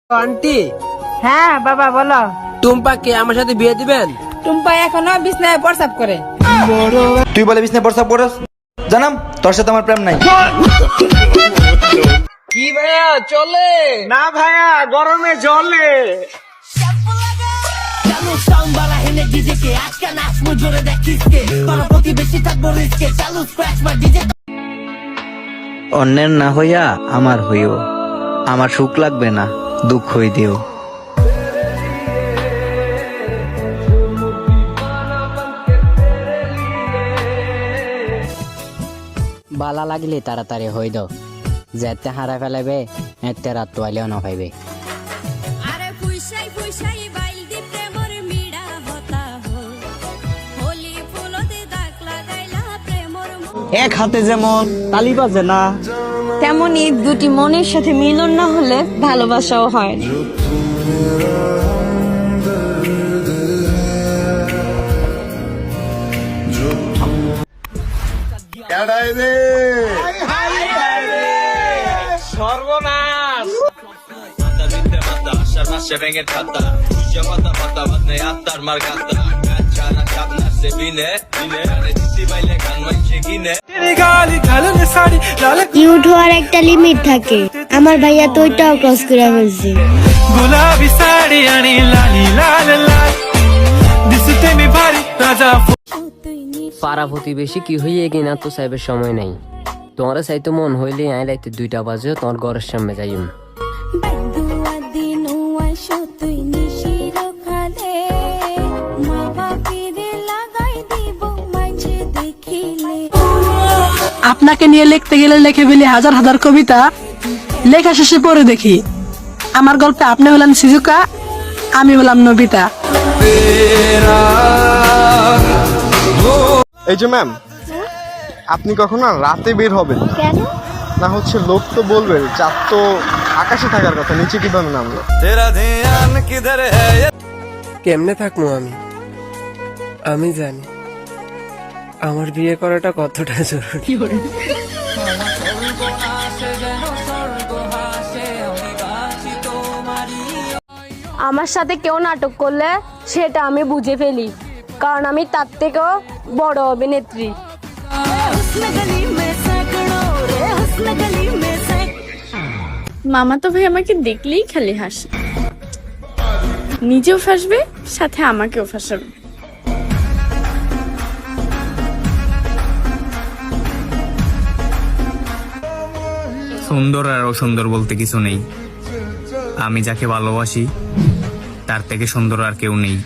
Aunty, হ্যাঁ বাবা বলো। টুম্পা কে আমার সাথে বিয়ে দিবেন? টুম্পা এখনো বিছনায় প্রস্রাব করে। তুই বলে বিছনায় প্রস্তাব করস? জানাম তোর সাথে আমার প্রেম নাই। কি ভাইয়া চলে না? ভাইয়া গরমে জলে। অন্যের না হইয়া আমার হইও, আমার সুখ লাগবে না, দুঃখ হই দিও। বালা লাগলে তাড়াতাড়ি হই দাও, যেতে হারা ফেলাবে এতে রাত তোয়ালেও না পাইবে। আরে ফুইসাই ফুইসাই বাইল দি প্রেমর মিড়া হতা হো, হোলি ফুলতে দাগ লাগাইলা প্রেমর এক হাতে যেমন তালি বাজে না, তেমনি দুটি মনের সাথে মিলন না হলে ভালোবাসাও হয় না। সর্বনাশ। কিউট হওয়ার একটা লিমিট থাকে, আমার ভাইয়া তো ওইটাও ক্রস করে ফেলছে। गुलाबी साड़ी आणि लाली लाल लाल दिसते मी भारी राजा। পাড়া প্রতিবেশী কি হইয়ে কিনা তো সাহেবের সময় নাই, তোমার চাইতো মন হইলে আই রাইতে 2টা বাজে তোমার ঘরের সামনে যাইম। বাদুয়া দিনুয়া সতুই নিশির খালে, মা বাপিরে লাগাই দিব মাঝে দেখিলে। আপনাকে নিয়ে লিখতে গেলে লিখে ফেলি হাজার হাজার কবিতা, লেখা শেষে পড়ে দেখি আমার গল্পে আপনি হলেন সিজুকা, আমি হলাম নবিতা। এই যে ম্যাম, আপনি কখনো রাতে বের হবেন না। কেন? না হচ্ছে লোক তো বলবে চাঁদ তো আকাশে থাকার কথা, নিচে কিভাবে নামলো। কেমনে থাকবো আমি? আমি জানি আমার বিয়ে করাটা কতটা জরুরি। আমার সাথে কেউ নাটক করলে সেটা আমি বুঝে ফেলি, কারণ আমি তার থেকেও বড় অভিনেত্রী। মামা তো ভাই আমাকে দেখলেই খালি হাসে, নিজেও ফাঁসবে সাথে আমাকেও ফাঁসাবে। সুন্দর আর অসুন্দর বলতে কিছু নেই, আমি যাকে ভালোবাসি তার থেকে সুন্দর আর কেউ নেই।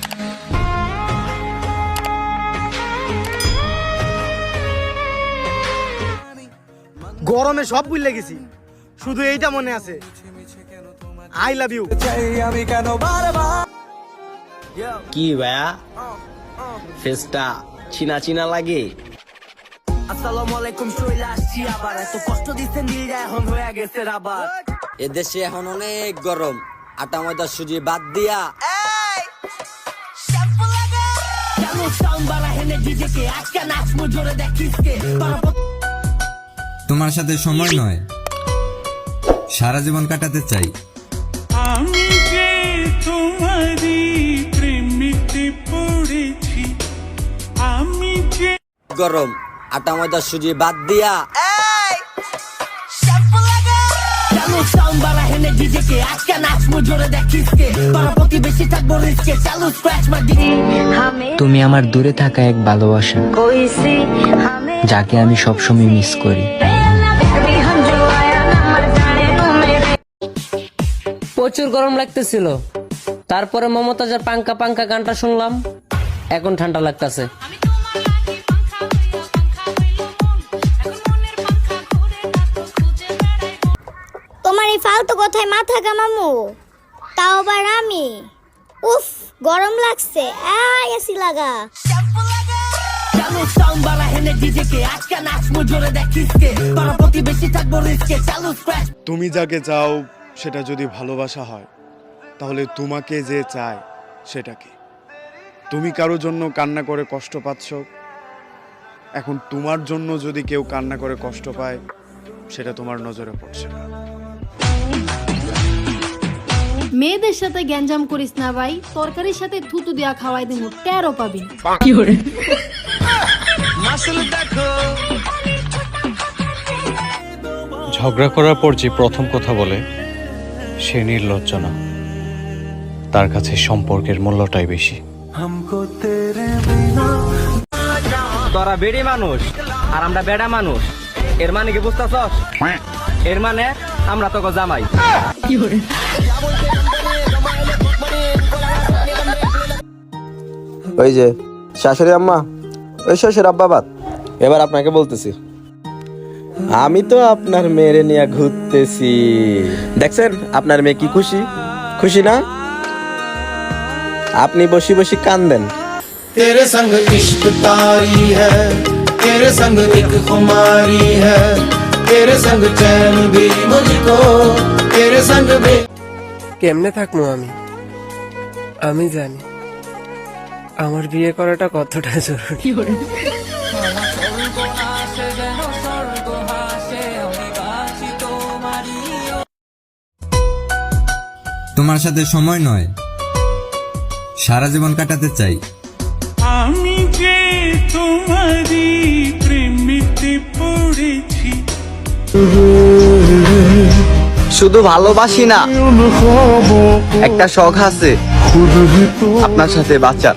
গরমে সব ভুলে গেছি, শুধু এইটা মনে আছে, আই লাভ ইউ। কি ভাইয়া ফেসটা চিনা চিনা লাগে? আসসালামু আলাইকুম, চলে আসছি আবার, এত কষ্ট দিচ্ছেন দিলটা এখন হয়ে গেছে আবার। এদেশে এখন অনেক গরম, আটা ময়দা সুজি বাদ দিয়া তোমার সাথে সময় নয়, সারা জীবন কাটাতে চাই। আমি যে তোমারই প্রেমেতে পড়েছি, আমি যে গরম আটা ময়দা সুজি বাদ দিয়া তুমি আমার দূরে থাকা এক ভালোবাসা, যাকে আমি সবসময় মিস করি। প্রচুর গরম লাগতেছিল, তারপরে মমতাজের পাঙ্কা পাঙ্কা গানটা শুনলাম, এখন ঠান্ডা লাগতেছে। তোমার এই ফালতু কথায় মাথা ঘামামু, তাও আবার আমি। উফ, গরম লাগছে, এসি লাগা। তুমি যাকে চাও সেটা যদি ভালোবাসা হয়, তাহলে তোমাকে যে চায় সেটা কি? তুমি কারোর জন্য কান্না করে কষ্ট পাচ্ছ, এখন তোমার জন্য যদি কেউ কান্না করে কষ্ট পায়, সেটা তোমার নজরে পড়ছে না। মেয়েদের সাথে গ্যাঞ্জাম করিস না ভাই, তরকারির সাথে থুতু দিয়া খাওয়াই দিমু, টেরও পাবি না। ঝগড়া করার পর যে প্রথম কথা বলে সে নির্লজ্জ না, তার কাছে সম্পর্কের মূল্যটাই বেশি। তোরা বেড়ি মানুষ আর আমরা বেড়া মানুষ, এর মানে কি বুঝতেছস? এর মানে আমরা তোকে জামাই। ওই যে শাশুড়ি আম্মা, ওই শ্বশুর আব্বাবাদ, এবার আপনাকে বলতেছি, আমি তো আপনার মেয়েরে নিয়ে ঘুরতেছি, দেখছেন আপনার মেয়ে কি খুশি, খুশি না? আপনি বসি বসি কান্দেন। तेरे संग इश्क तारी है, तेरे संग एक खुमारी है, तेरे संग चैन भी मुझको, तेरे संग भी। কেমনে থাকবো আমি জানি আমার বিয়ে করাটা কতটা জরুরি। তোমার সাথে সময় নয়, সারা জীবন কাটাতে চাই। আমি যে তোমারই প্রেমেতে পড়েছি। শুধু ভালোবাসি না, একটা শখ আছে আপনার সাথে বাচ্চা।